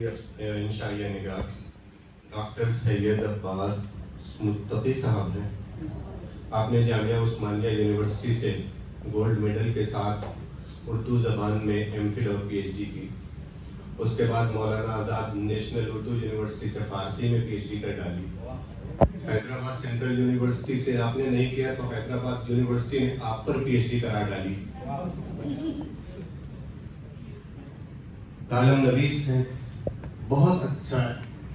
इंशाअल्लाह निगाह डॉक्टर सैयद अब्बास मुत्तकी साहब हैं। आपने जामिया उस्मानिया यूनिवर्सिटी से गोल्ड मेडल के साथ उर्दू ज़बान में एमफिल और पीएचडी की। उसके बाद मौलाना आज़ाद नेशनल उर्दू यूनिवर्सिटी से फ़ारसी में पीएचडी कर डाली। हैदराबाद सेंट्रल यूनिवर्सिटी से आपने नहीं किया तो हैदराबाद यूनिवर्सिटी ने आप पर पीएचडी करा डाली। कालम नवीस हैं, बहुत अच्छा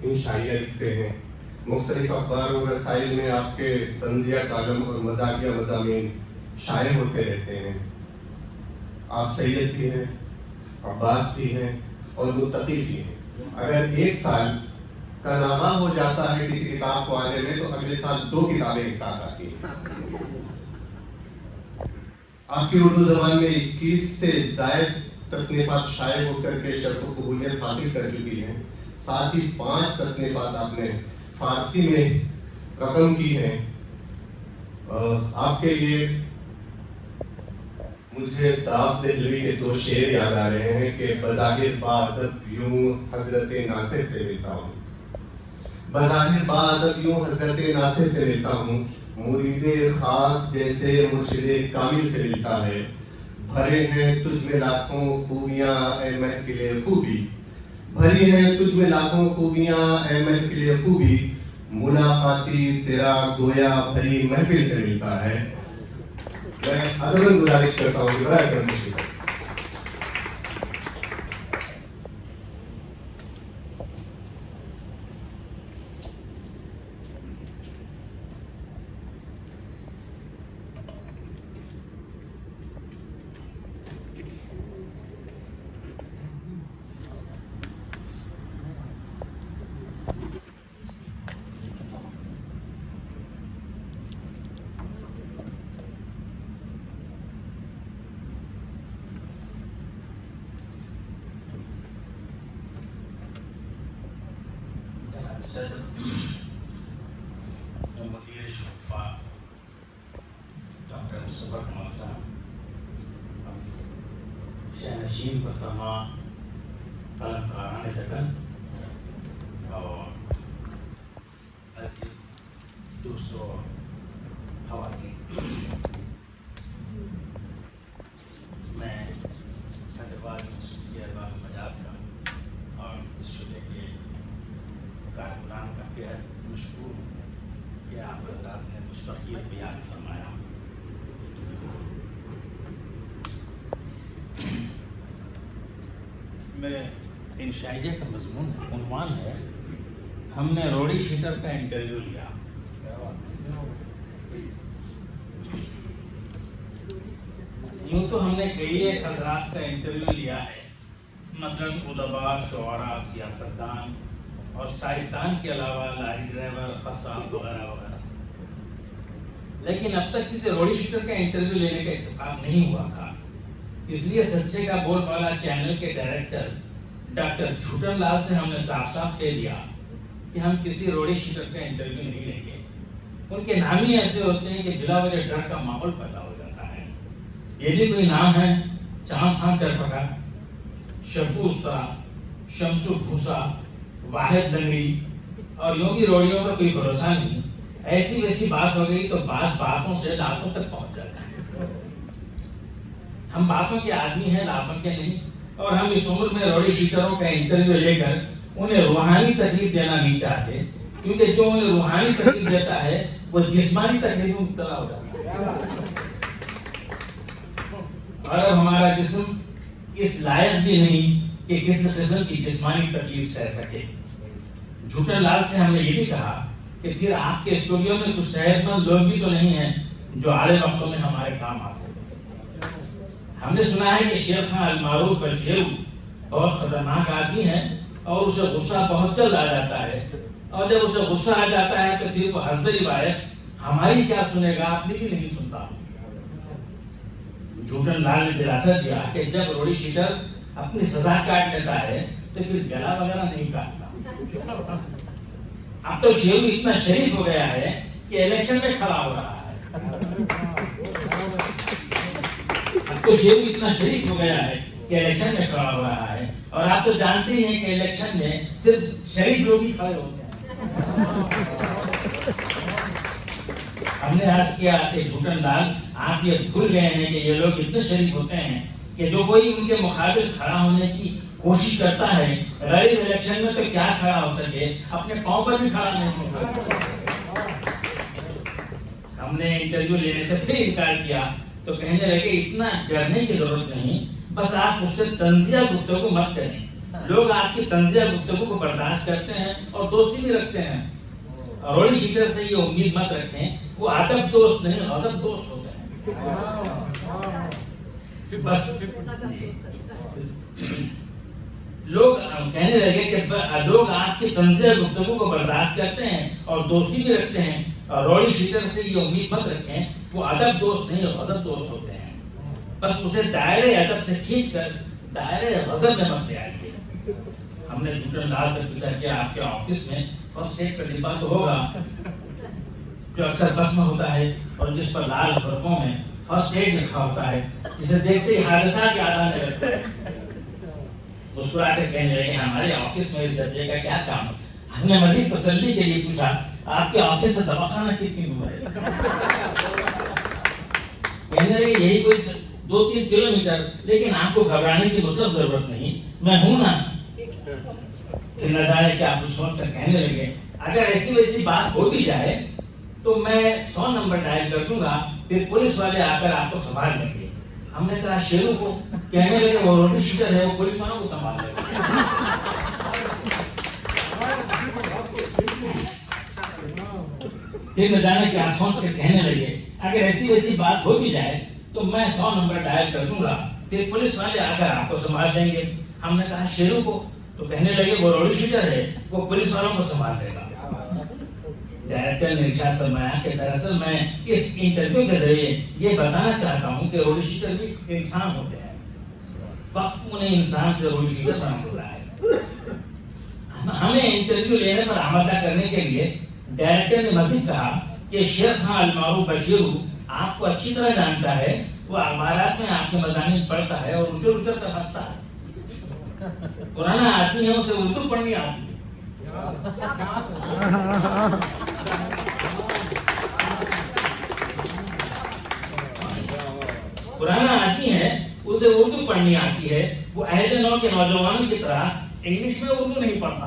इंशाइया लिखते हैं। मुख्तलिफ अखबार और रसाइल में आपके तंजिया कालम और मजाकिया मज़ामीन शाये होते रहते हैं। आप सैयद भी हैं, अब्बास भी हैं और मुत्तकी भी हैं। अगर एक साल का नामा हो जाता है किसी किताब को आने में तो अगले साल 2 किताबें एक साथ आती हैं। आपकी उर्दू ज़बान में 21 से ज़ायद तस्नीफात शाये होकर के शर्फ कबूलियत हासिल कर चुकी हैं। साथ ही 5 तस्नीफात आपने फारसी में रकम की हैं। आपके लिए मुझे दाब दहलवी के 2 शेर याद आ रहे हैं कि बज़ाहिर बादब यूं हज़रत नासिर से मिलता हूँ, बज़ाहिर बादब यूं हज़रत नासिर से मिलता हूँ, मुरीदे खास जैसे मुर्शिदे कामिल से मिलता है। भरे हैं तुझ में लाखों खूबियां ए महफिले खूबी, भरी हैं तुझ में लाखों खूबियां ए महफिले खूबी, मुलाकाती तेरा गोया भरी महफिल से मिलता है। मैं अदबन गुजारिश करता हूँ कि बड़ा करने की मुदीर शुफ़ा डॉक्टर मुस्तफ़ा कमाल साहब, शहनशीन बरफमा कलमकारान दकन और अज़ीज़ दोस्तों ख़वातीन, मैं हैदराबाद यूनिवर्सिटी के अरबाब मजाज का और इस शुबे के कारकुनान का बेहद मशहूर हूँ कि आप हज़रात ने मुस्तक़िल बयान फरमाया। मेरे इंशाइया का मज़मून उन्वान है, हमने रोडी शीटर का इंटरव्यू लिया। यूँ तो हमने कई एक हज़रात का इंटरव्यू लिया है, मसलन उदबा, शुआरा, सियासतदान और साइंसदान के अलावा लारी ड्राइवर, क़स्साब वगैरह वगैरह, लेकिन अब तक किसी रोडी शीटर का इंटरव्यू लेने का इत्तेफाक नहीं हुआ था। इसलिए सच्चे का बोलबाला चैनल के डायरेक्टर डॉक्टर झूठन लाल से हमने साफ साफ कह दिया कि हम किसी रोडी शीटर का इंटरव्यू नहीं लेंगे। उनके नाम ही ऐसे होते हैं कि बिला वजह डर का माहौल पैदा हो जाता है। ये भी कोई नाम है चांद खान चरपका, शब्बू उस्ताद, शमसू भूसा, वाहिद लंगड़ी और यूं की रोड़ियों का कोई भरोसा नहीं। ऐसी वैसी बात हो गई तो बात बातों से लातों तक पहुंच जाता है। हम बातों के आदमी हैं, लातों के नहीं। और हम इस उम्र में रोडी शीटरों का इंटरव्यू लेकर उन्हें रूहानी तकलीफ देना नहीं चाहते, क्योंकि जो उन्हें रूहानी तकलीफ देता है वो जिस्मानी तकलीफ में मुब्तला हो जाता है। और अब हमारा जिस्म इस लायक भी नहीं कि किसी किस्म की जिस्मानी तकलीफ सह सके। झूठन लाल से हमने ये भी कहा कि फिर आपके स्टूडियो में कुछ सेहतमंद लोग भी तो नहीं हैं जो आले वक्तों में हमारे काम आ सके। हमने सुना है कि शेर खान अल-मारूफ बशेरू बहुत खतरनाक आदमी है और उसे गुस्सा बहुत जल्द आ जाता है, और जब उसे गुस्सा आ जाता है तो फिर वो हस्ब रिवायत हमारी क्या सुनेगा, अपनी भी नहीं सुनता। झूठन लाल ने दिलासा दिया कि जब रोडी शीटर अपनी सजा काट लेता है तो फिर गला वगैरह नहीं काटता। अब तो शेरू इतना शरीफ हो गया है कि इलेक्शन में खड़ा हो रहा है। अब तो शेरू इतना शरीफ हो गया है कि इलेक्शन में खड़ा हो रहा है, और आप तो जानते ही हैं कि इलेक्शन में सिर्फ शरीफ लोग ही खड़े होते हैं। हमने अर्ज किया कि झूठन लाल, आप ये भूल गए हैं कि ये लोग इतने शरीफ होते हैं कि जो कोई उनके मुकाबले खड़ा होने की कोशिश करता है, गरीब इलेक्शन में तो क्या खड़ा हो सके, अपने पांव पर भी खड़ा नहीं हो सकता। हमने इंटरव्यू लेने से फिर इनकार किया तो कहने लगे इतना डरने की जरूरत नहीं, बस आप उससे तंजिया गुफ्तगू मत करें। लोग आपकी तंजिया गुफ्तगू को बर्दाश्त करते हैं और दोस्ती भी रखते हैं। रोडी शीटर से ये उम्मीद मत रखें, वो अदब दोस्त नहीं गजब दोस्त होते हैं। बस लोग कहने लगे कि लोग आपकी तंजिया गुफ्तगू को बर्दाश्त करते हैं और दोस्ती भी रखते हैं, और रोडी शीटर से ये उम्मीद मत रखें, वो अदब दोस्त नहीं गजब दोस्त होते हैं। बस उसे दायरे अदब से खींचकर दायरे गजब में मत ले आइए। हमने झूठन लाल से पूछा कि आपके ऑफिस में फर्स्ट एड का डिब्बा तो होगा जो अक्सर बस में होता है और जिस पर लाल बर्फों में फर्स्ट एड लिखा होता है, जिसे देखते ही हादसा याद आने लगता है। मुस्कुराकर कहने लगे हमारे ऑफिस में इस डब्बे का क्या काम। हमने मजीद तसल्ली के लिए पूछा आपके ऑफिस से दवाखाना कितनी दूर है। कहने लगे यही कोई 2-3 किलोमीटर, लेकिन आपको घबराने की मतलब जरूरत नहीं, मैं हूं ना। फिर न जाने क्या आप सोच कर कहने लगे अगर ऐसी वैसी बात हो भी जाए तो मैं 100 नंबर डायल कर दूंगा, फिर पुलिस वाले आकर आपको संभाल लेंगे। हमने कहा शेरू को, कहने लगे वो रोटी शीटर है, वो पुलिस वालों को संभाल लेगा। फिर न जाने क्या सोच कर कहने लगे अगर ऐसी वैसी बात हो भी जाए तो मैं 100 नंबर डायल कर दूंगा, फिर पुलिस वाले आकर आपको संभाल देंगे। हमने कहा शेरू को, तो कहने लगे वो रोडी शीटर है, वो पुलिस वालों को संभाल देगा। डायरेक्टर ने इरशाद फरमाया कि दरअसल मैं इस इंटरव्यू के जरिए ये बताना चाहता हूँ कि रोडी शीटर भी इंसान होते हैं, वक्त उन्हें इंसान से रोडी शीटर बना रहा है। हमें इंटरव्यू लेने पर आमादा करने के लिए डायरेक्टर ने मजीद कहा कि शेख खान अलमारूफ बशीरू आपको अच्छी तरह जानता है, वो अखबारात में आपके मज़ामीन पढ़ता है और उछल उछल कर हंसता है। पुराना आदमी है, उसे उर्दू पढ़नी आती है। पुराना आदमी है, उसे उर्दू पढ़नी आती है, वो अहले नौ के नौजवानों की तरह इंग्लिश में उर्दू नहीं पढ़ता।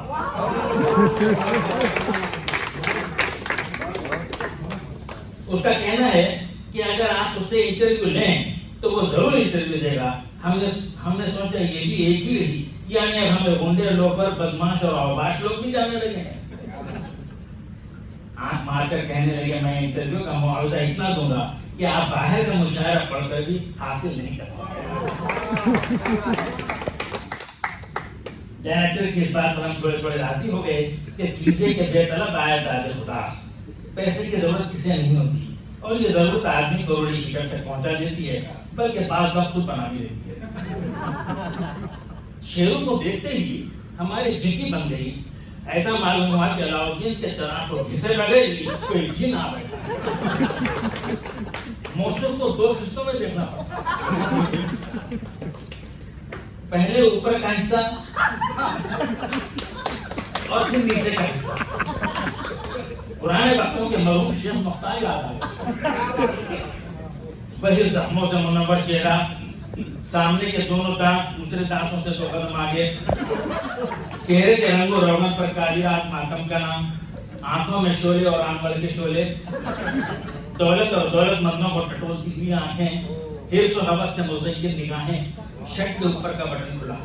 उसका कहना है कि अगर आप उससे इंटरव्यू लें तो वो जरूर इंटरव्यू देगा। हमने सोचा ये भी एक ही रही, यानी अब हमें गुंडे, लोफर, बदमाश और अवबाश लोग भी जानने लगे हैं। आंख मारकर कहने लगे मैं इंटरव्यू का मुआवजा इतना दूंगा कि आप बाहर का मुशायरा पढ़कर भी हासिल नहीं कर सकते। डायरेक्टर की इस बात पर हम थोड़े राजी हो गए कि चीजें के बेतलब आयत आदि उदास, पैसे की जरूरत किसे नहीं होती और ये जरूरत आदमी को रोडी शीटर तक पहुंचा देती है, बल्कि बात बात खुद बना भी देती है। शेरों को देखते ही हमारी गिटी बन गई। ऐसा मालूम हुआ कि अलाउद्दीन के चराग को घिसे लगे कोई जिन आ बैठा। मौसम को 2 हिस्सों में देखना पड़ता, पहले ऊपर का हिस्सा और फिर नीचे का हिस्सा। पुराने वक्तों के मरहूम शेख मुख्तार याद आ गए। वही जख्मों से मुनव्वर चेहरा, सामने के दोनों दांत दूसरे दांतों से 2 कदम आगे, चेहरे के रंगों रौनक पर कालियात मातम का नाम, आंखों में शोले और आंवल के शोले, दौलत और दौलतमंदों को टटोलती हुई आंखें, हिर्स और हवस से मुज़य्यन निगाहें, शर्ट के ऊपर का बटन खुला,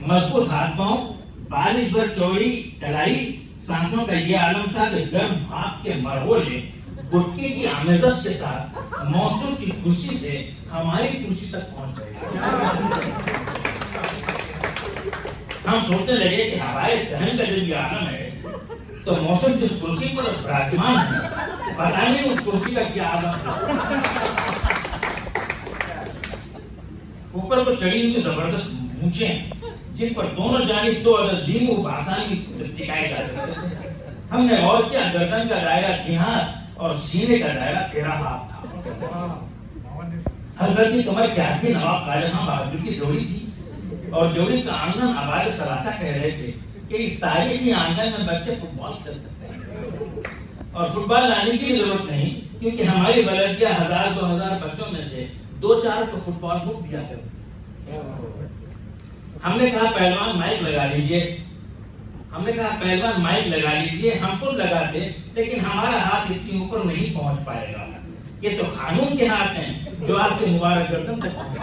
मजबूत हाथ पांव, बारिश भर चौड़ी कलाई, सांसों का ये आलम था कि गर्म भाप के मरहोले गुटके की आमेज़श के साथ मौसू की कुर्सी से हमारी कुर्सी तक पहुंच गए। हम सोचने लगे कि हवाए दहन का जो ये आलम है, तो मौसम जिस कुर्सी पर विराजमान है, पता नहीं उस कुर्सी का क्या आलम है। ऊपर को चढ़ी हुई जबरदस्त मूंछें, जिन पर दोनों जानिब 2 अदद लीमू बासानी टिकाए जा सकते थे। हमने गौर किया गर्दन का दायरा 3 हाथ और सीने का दायरा 13 हाथ था। हजरत की कमर क्या थी, नवाब काले खां बहादुर की जोड़ी थी और जोड़ी का आंगन आबाद सलासा कह रहे थे कि इस तारीखी आंगन में बच्चे फुटबॉल खेल सकते हैं और फुटबॉल लाने की भी जरूरत नहीं, क्योंकि हमारी बलदिया 1000-2000 बच्चों में से 2-4 को फुटबॉल मुफ्त दिया करती। हमने कहा पहलवान माइक लगा लीजिए, हम खुद लगाते, लेकिन हमारा हाथ इतनी ऊपर नहीं पहुंच पाएगा। ये तो कानून के हाथ हैं जो आपके मुबारक गर्दन तक पहुंचे।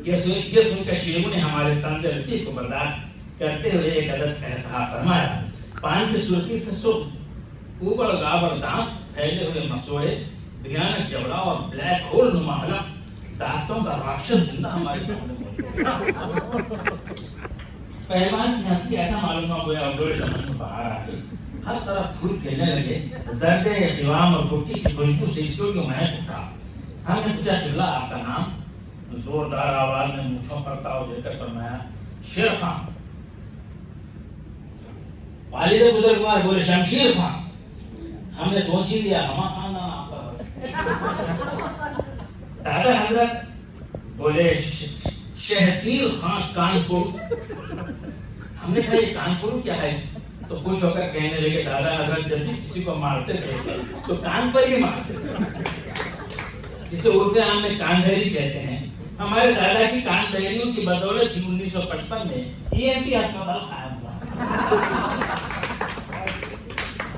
ये सुनकर शेरू ने हमारे तंज़ लतीफ को बर्दाश्त करते हुए एक अदद कहा फरमाया, पान की सुर्खी से सुर्ख, ऊबड़ गाबड़ दांत, फैले हुए मसोड़े, भयानक जबड़ा और ब्लैक होल नुमा हलक, दास्तों का राक्षस जिंदा हमारे सामने मौजूद। पहलवान की हंसी ऐसा मालूम हुआ और जोड़े जमन में बाहर आ गई। हर तरफ फूल खेलने लगे, जर्दे खिवाम और भुट्टी की खुशबू से स्टूडियो महक उठा। हमने पूछा, किबला आपका नाम? जोरदार आवाज में मूंछों पर ताव देकर फरमाया, शेर खां। वालिद बुजुर्गवार बोले, शमशीर खां। हमने सोच ही लिया हमा खानदान आपका बस। दादा हजरत बोले, शहतीर खां कानपुर। हमने कहा ये कानपुर क्या है? तो खुश होकर कहने लगे, दादा हजरत जब भी किसी को मारते थे तो कान पर ही मारते थे, जिसे उर्दू आम में कानधरी कहते हैं। हमारे दादा की कानधरियों की बदौलत 1955 में EMT अस्पताल कायम हुआ।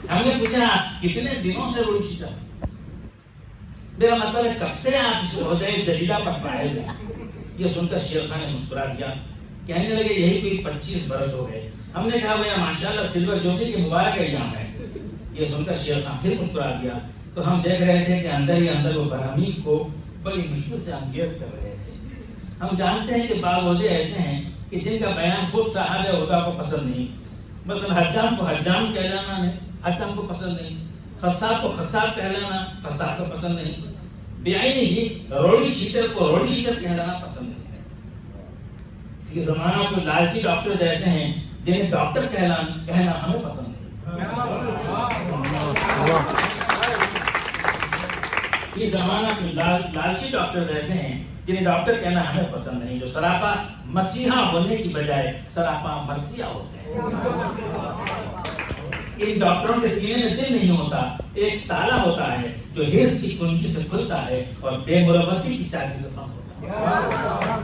हमने पूछा, कितने दिनों से रोई शिटा? मेरा मतलब है कब से आप इस ओहदे जलीला पर फाइल हैं? ये सुनकर शेर खान ने मुस्कुरा दिया, कहने लगे यही कोई 25 बरस हो गए। हमने कहा, भैया माशाल्लाह सिल्वर जुबली की मुबारक एग्जाम है। ये सुनकर शेर खान फिर मुस्कुरा दिया। तो हम देख रहे थे कि अंदर ही अंदर वो बरहमी को बड़ी मुश्किल से अंगेज कर रहे थे। हम जानते हैं कि बाग ओहदे ऐसे हैं कि जिनका बयान खुद साहब ओहदा को पसंद नहीं। मतलब हज्जाम को हज्जाम कहलाना नहीं, हज्जाम को पसंद नहीं। खस्साब को खस्साब कहलाना खस्साब को पसंद नहीं। बेआईनी ही रोड़ी शीटर को रोड़ी शीटर कहलाना पसंद नहीं। ये जमाना को लालची डॉक्टर जैसे हैं जिन्हें डॉक्टर कहना हमें पसंद नहीं। ये जमाना को लालची डॉक्टर जैसे हैं जिन्हें डॉक्टर कहना हमें पसंद नहीं, जो सरापा मसीहा होने की बजाय सरापा मरसिया होते हैं। इन डॉक्टरों के सीने में दिल नहीं होता, एक ताला होता है जो हिर्स की कुंजी से खुलता है और बेमुरवती की चाबी से बंद होता है।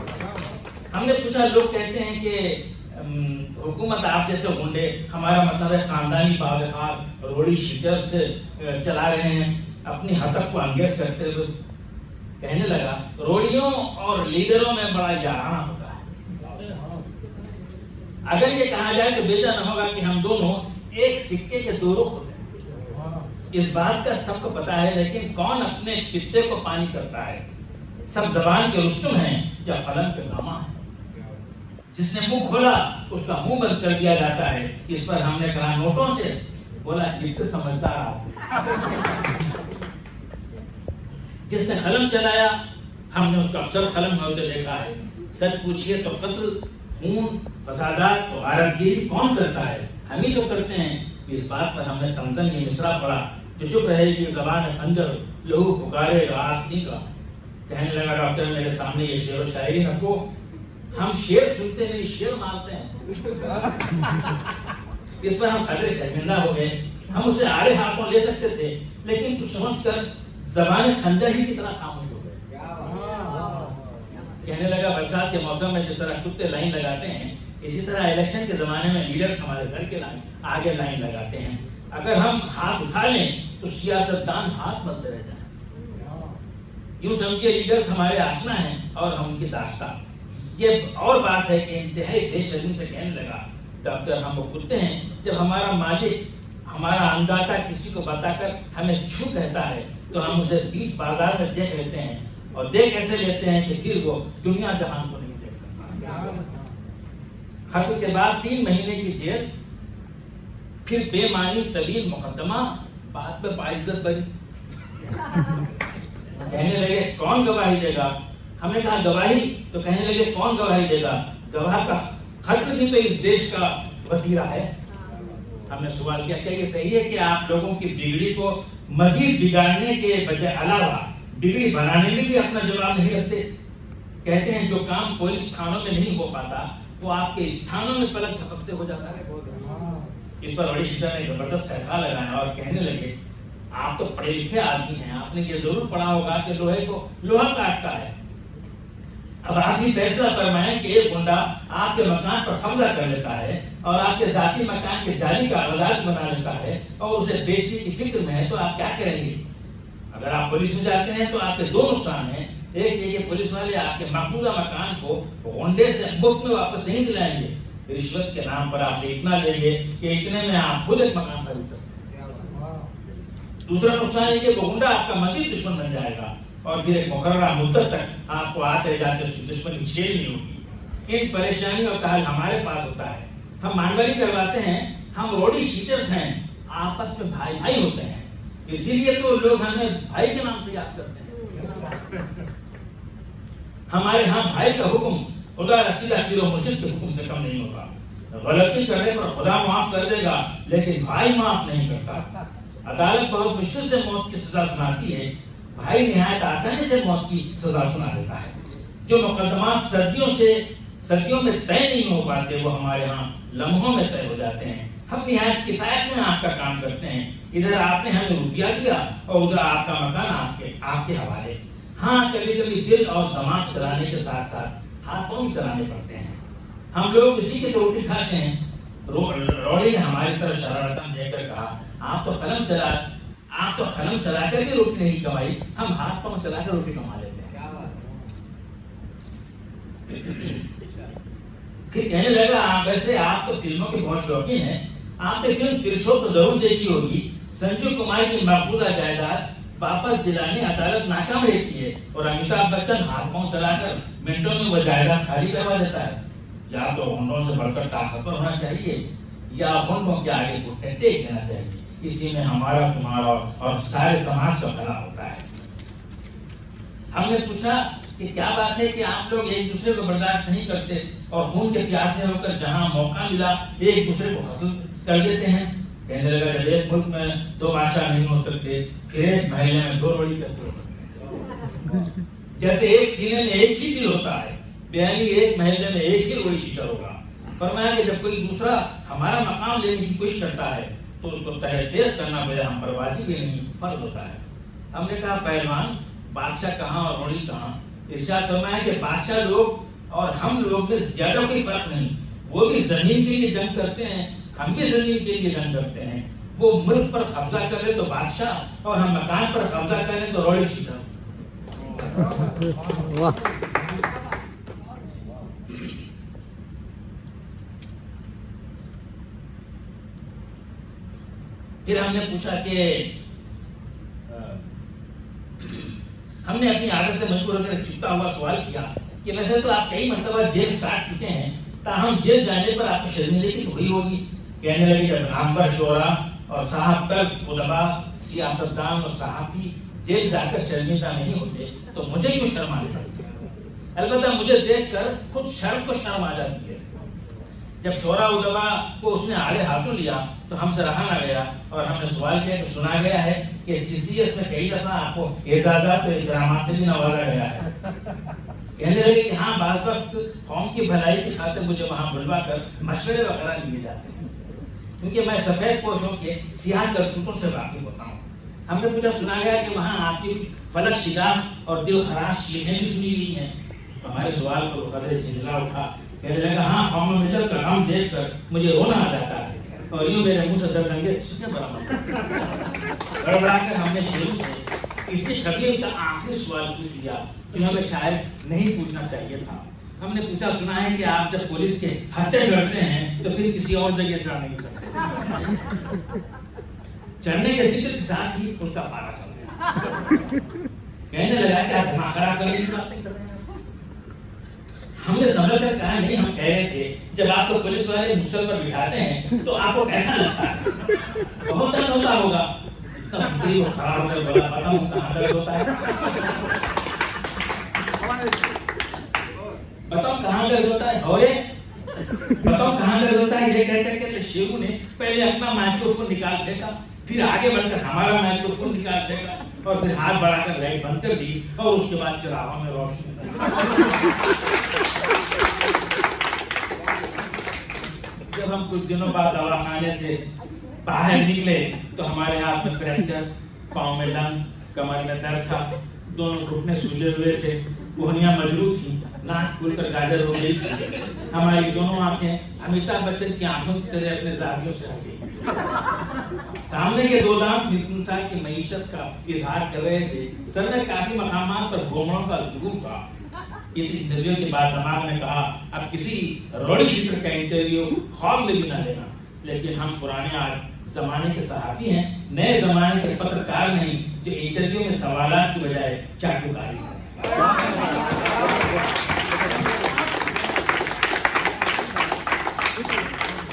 हमने पूछा, लोग कहते हैं कि हुकूमत आप जैसे गुंडे, हमारा मतलब है खानदानी बागखार रोड़ी शीटर से चला रहे हैं, अपनी हतक को अंगेज करते हुए कहने लगा, रोड़ियों और लीडरों में बड़ा याराना होता है। अगर ये कहा जाए तो बेजा न होगा कि हम दोनों एक सिक्के के दो रुख होते हैं। इस बात का सबको पता है, लेकिन कौन अपने पित्ते को पानी करता है? सब जबान के रुस्तुम हैं या कलम के गामा है? जिसने मुंह खोला उसका मुंह बंद कर दिया जाता है। इस पर हमने कहा, नोटों से? बोला, कितने समझदार आप। जिसने कलम चलाया हमने उसका अक्सर कलम होते देखा है। सच पूछिए तो कत्ल, खून, फसादात और आरबगिरी कौन करता है? हम ही तो करते हैं। इस बात पर हमने तंजन ये मिसरा पढ़ा, जो चुप रहेगी जबान खंजर लहू पुकारे रासनी का। कहने लगा, डॉक्टर मेरे सामने ये शेर व शायरी न को, हम शेर सुनते नहीं शेर मारते हैं। इस पर हम खतरे शर्मिंदा हो गए। हम उसे आड़े हाथों ले सकते थे, लेकिन कुछ सोचकर जबान खंजर ही की तरह खामोश हो गए। कहने लगा, बरसात के मौसम में जिस तरह कुत्ते लाइन लगाते हैं, इसी तरह इलेक्शन के जमाने में लीडर्स हमारे घर के आगे लाइन लगाते हैं। अगर हम हाथ उठा लें तो सियासतदान हाथ बंद रह जाए। यूं समझिए लीडर्स हमारे आशना हैं और हम उनकी दास्ता। ये और बात है कि इंतहाई बेशर्मी से कहने लगा, डॉक्टर हम वो कुत्ते हैं, जब हमारा मालिक हमारा अंदाता किसी को बताकर हमें छू कहता है तो हम उसे बीच बाजार में देख लेते हैं और देख ऐसे लेते हैं कि फिर वो दुनिया जहान को नहीं देख सकता। खत्म के बाद 3 महीने की जेल, फिर बेमानी तवील मुकदमा, बाद में बाइज्जत बरी। कहने लगे, कौन गवाही देगा? हमने कहा, गवाही? तो कहने लगे, कौन गवाही देगा? गवाह का खत्म भी तो इस देश का वतीरा है। हमने सवाल किया, क्या ये सही है कि आप लोगों की बिगड़ी को मजीद बिगाड़ने के बजाय अलावा बिगड़ी बनाने में भी अपना जवाब नहीं रखते। कहते हैं जो काम पुलिस थानों में नहीं हो पाता वो आपके स्थानों में पलक झपकते हो जाता है। इस पर बड़ी शिक्षा ने जबरदस्त फैसला लगाया और कहने लगे आप तो पढ़े लिखे आदमी हैं, आपने ये जरूर पढ़ा होगा कि लोहे को लोहा काटता है। अब आप ही फैसला फरमाएं कि एक गुंडा आपके मकान पर कब्जा कर लेता है और आपके जाती मकान के जाली का आजाद बना लेता है और उसे बेचने की फिक्र में है, तो आप क्या करेंगे? अगर आप पुलिस में जाते हैं तो आपके दो नुकसान हैं। एक ये पुलिस वाले आपके मकबूजा मकान को गुंडे से मुफ्त में वापस नहीं दिलाएंगे, रिश्वत के नाम पर आपसे इतना लेंगे कि इतने में आप खुद एक मकान खरीद सकते हैं। दूसरा नुकसान ये कि वो गुंडा आपका मजीद दुश्मन बन जाएगा और फिर एक मुकर्ररा मुद्दत तक आपको आते जाते उसकी दुश्मनी झेलनी होगी। इन परेशानियों का हल हमारे पास होता है। हम मानवरी करवाते हैं, हम रोडी शीटर्स हैं, आपस में भाई भाई होते हैं, इसीलिए तो लोग हमें भाई के नाम से याद करते हैं। हमारे यहाँ भाई का हुक्म खुदा रसीदा पीर मुर्शिद के हुक्म से कम नहीं होता। गलती करने पर खुदा माफ कर देगा लेकिन भाई माफ नहीं करता। अदालत बहुत मुश्किल से मौत की सजा सुनाती है, भाई निहायत आसानी से मौत की सजा सुना देता है। जो मुकदमात सदियों में तय नहीं हो पाते वो हमारे यहाँ लम्हों में तय हो जाते हैं। हम निहायत किफायत में आपका काम करते हैं। इधर आपने हमें रुपया दिया और उधर आपका मकान आपके हवाले। हाँ, कभी कभी दिल और दिमाग चलाने के साथ साथ हाथों भी चलाने पड़ते हैं। हम लोग इसी के तो रोटी खाते हैं। रोड़ी ने हमारी तरफ शरारतन देखकर कहा आप तो कलम चलाकर भी रोटी नहीं कमाई, हम हाथ पांव चलाकर रोटी कमा लेते हैं। क्या बात है। फिर कहने लगा आप वैसे आप तो फिल्मों के बहुत शौकीन हैं, आपने फिल्म तिरछोल तो जरूर देखी होगी। संजीव कुमार की मकबूजा जायदाद वापस दिलाने अदालत नाकाम रहती है और अमिताभ बच्चन हाथ पांव चलाकर मिनटों में वो जायदाद खाली करवा देता है। या तो गुंडों से बढ़कर ताकतवर होना चाहिए या गुंडों के आगे घुटने टेक देना चाहिए। इसी में हमारा तुम्हारा और सारे समाज का भला होता है। हमने पूछा कि क्या बात है कि आप लोग एक दूसरे को बर्दाश्त नहीं करते और खून के प्यासे होकर जहां मौका मिला एक दूसरे को कत्ल कर देते हैं। कहने लगा जब एक मुल्क में दो बादशाह नहीं हो सकते फिर एक महल में दो रोटी कैसे हो सकती? जैसे एक सीने में एक ही दिल होता है, बयानी एक महल में एक ही रोटी शीटर होगा। फरमाया कि जब कोई दूसरा हमारा मकाम लेने की कोशिश करता है तो उसको तहे देर करना बजाय हम परवाजी भी नहीं फर्ज होता है। हमने कहा पहलवान बादशाह कहाँ और रोड़ी कहाँ? इरशाद फरमाया कि बादशाह लोग और हम लोग में ज्यादा कोई फर्क नहीं। वो भी जमीन के लिए जंग करते हैं, हम भी जमीन के लिए जंग करते हैं। वो मुल्क पर कब्जा करे तो बादशाह और हम मकान पर कब्जा करें तो रोड़ी शीटर। फिर हमने पूछा कि हमने अपनी आदत से मजबूर होकर चुपता हुआ सवाल किया कि वैसे तो आप कई मरतबा जेल काट चुके हैं, ताहम जेल जाने पर आपको शर्मिंदगी तो हुई होगी। कहने लगी जब नामवर शोरा और साहब तक उदबा सियासतदान और सहाफी जेल जाकर शर्मिंदा नहीं होते तो मुझे क्यों शर्म आने लगती है? अलबत्ता मुझे देखकर खुद शर्म को शर्म आ जाती है। जब शोरा उदबा को उसने आड़े हाथों लिया तो हमसे रहा ना गया और हमने सवाल किया कि सुना गया है कि सीसीएस में कई दफा आपको एजाज़ात और इकरामात से भी नवाजा गया है। कहने लगे कि हाँ, बाज़ वक्त कौम की भलाई की खातिर मुझे वहाँ बुलवा कर मशवरे वगैरह लिए जाते हैं क्योंकि मैं सफेद पोशों के सियाह करतूतों से वाकिफ होता हूँ। हमने पूछा सुना गया कि वहाँ आपकी फलक शिगाफ और दिल खराश चीजें भी सुनी गई हैं। हमारे सवाल पर खदरे झिझला उठा, कहने लगा हाँ, कौम मिलल का काम देखकर मुझे रोना आ जाता है और यूं मेरे मुंह से दर्द चीजें बराबर गड़बड़ाकर हमने शुरू से इसी कबीर का आखिरी सवाल पूछ लिया जो हमें शायद नहीं पूछना चाहिए था। हमने पूछा सुना है कि आप जब पुलिस के हत्या करते हैं तो फिर किसी और जगह चढ़ नहीं सकते। चढ़ने के जिक्र के साथ ही उसका पारा चल गया। कहने लगा कि आप दिमाग खराब करने की बातें कर रहे हैं। हमने समझ कर कहा नहीं, हम कह रहे थे जब आपको पुलिस वाले मुसल पर बिठाते हैं तो आपको कैसा लगता है? बहुत दर्द होता होगा। इतना खराब होकर बोला, पता हूँ कहाँ दर्द होता है, बताओ कहाँ दर्द होता है, और बताओ कहाँ दर्द होता है। ये कहते कहते शेरू ने पहले अपना माइक्रोफोन निकाल फेंका, फिर आगे बढ़कर हमारा माइक्रोफोन निकाल देगा और फिर हाथ बढ़ाकर लाइट बंद कर दी और उसके बाद चिरागों में रोशनी। जब हम कुछ दिनों बाद दवाखाने से बाहर निकले तो हमारे हाथ में फ्रैक्चर, पाँव में लंग, कमर में दर्द था, दोनों घुटने सूजे हुए थे, कोहनियां मजरूह थी, नाक खुलकर गाजर हो गई थी। हमारी दोनों आंखें अमिताभ बच्चन की आंखों की तरह अपने जावियों से आ गई। सामने के दो दांत इतना था कि मईशत का इजहार कर रहे थे। सर में काफी मकामात पर गोमड़ों का जुलूम था। इस इंटरव्यू के बाद दमाग ने कहा, अब किसी रोडी शीटर का इंटरव्यू ख्वाब में भी ना लेना। लेकिन हम पुराने जमाने के सहाफी हैं, नए जमाने के पत्रकार नहीं जो इंटरव्यू में सवालात की बजाय चाटुकारी करें।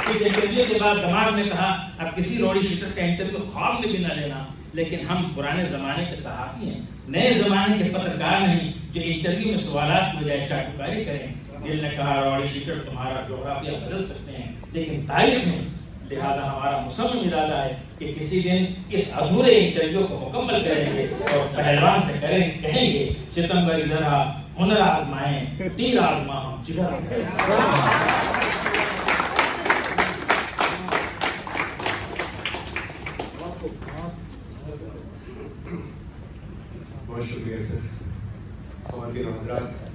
इस इंटरव्यू के बाद दमाग ने कहा, अब किसी रोडी शीटर का इंटरव्यू ख्वाब में भी ना लेना। लेकिन हम पुराने जमाने के सहाफी हैं, नए जमाने के पत्रकार नहीं जो इंटरव्यू में सवालात की बजाय चाटुकारी करें। दिल ने कहा, रोडी शीटर तुम्हारा जोग्राफिया बदल सकते हैं, लेकिन तारीख में। लिहाजा हमारा मुसम्मम इरादा है कि किसी दिन इस अधूरे इंटरव्यू को मुकम्मल करेंगे और पहलवान से कहेंगे, सितंबर इधर आ, हुनर आजमाएं, तीर आजमा हम जिगर। बहुत शुक्रिया सर। ख़वातीन और हज़रात,